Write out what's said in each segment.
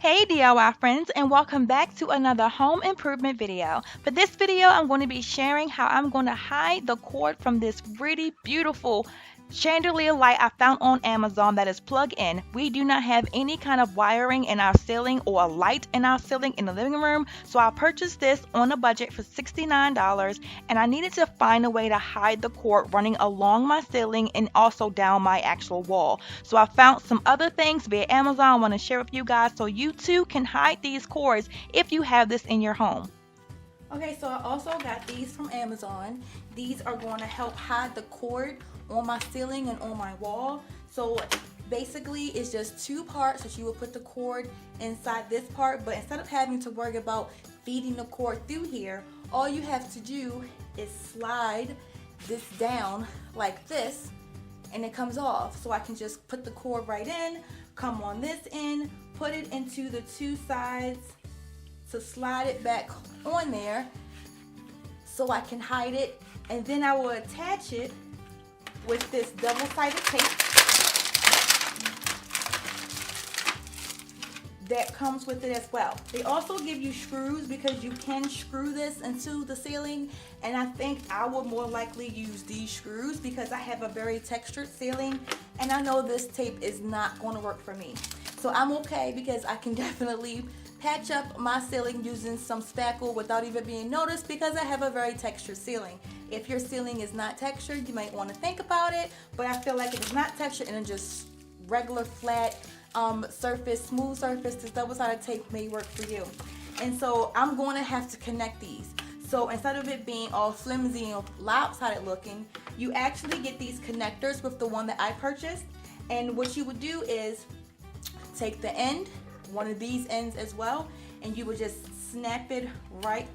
Hey DIY friends, and welcome back to another home improvement video. For this video, I'm going to be sharing how I'm going to hide the cord from this really beautiful chandelier light I found on Amazon that is plug-in. We do not have any kind of wiring in our ceiling or a light in our ceiling in the living room, so I purchased this on a budget for $69, and I needed to find a way to hide the cord running along my ceiling and also down my actual wall. So I found some other things via Amazon I want to share with you guys so you too can hide these cords if you have this in your home. Okay, so I also got these from Amazon. These are going to help hide the cord on my ceiling and on my wall. So basically it's just two parts that you will put the cord inside this part, but instead of having to worry about feeding the cord through here, all you have to do is slide this down like this and it comes off. So I can just put the cord right in, come on this end, put it into the two sides to slide it back on there so I can hide it, and then I will attach it with this double-sided tape that comes with it as well. They also give you screws because you can screw this into the ceiling, and I think I will more likely use these screws because I have a very textured ceiling and I know this tape is not going to work for me. So I'm okay because I can definitely patch up my ceiling using some spackle without even being noticed because I have a very textured ceiling. If your ceiling is not textured, you might want to think about it, but I feel like if it's not textured and it's just regular flat surface, smooth surface, this double-sided tape may work for you. And so I'm going to have to connect these. So instead of it being all flimsy and lopsided looking, you actually get these connectors with the one that I purchased. And what you would do is take the end, one of these ends as well, and you would just snap it right,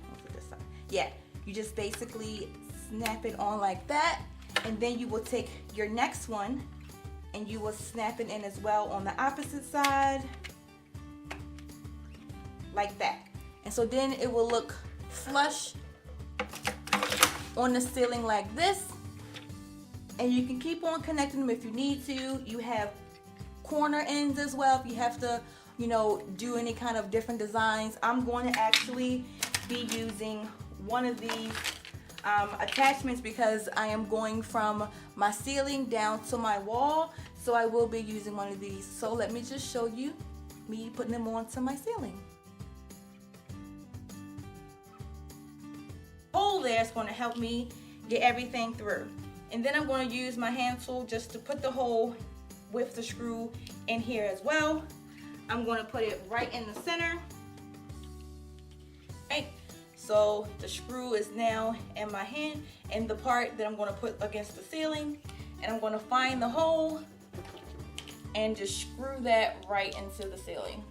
yeah, you just basically snap it on like that, and then you will take your next one and you will snap it in as well on the opposite side like that. And so then it will look flush on the ceiling like this, and you can keep on connecting them if you need to. You have corner ends as well if you have to, you know, do any kind of different designs. I'm going to actually be using one of these attachments because I am going from my ceiling down to my wall, so I will be using one of these. So let me just show you me putting them onto my ceiling. Hole there is going to help me get everything through, and then I'm going to use my hand tool just to put the hole with the screw in here as well. I'm going to put it right in the center. Right, so the screw is now in my hand and the part that I'm going to put against the ceiling, and I'm going to find the hole and just screw that right into the ceiling.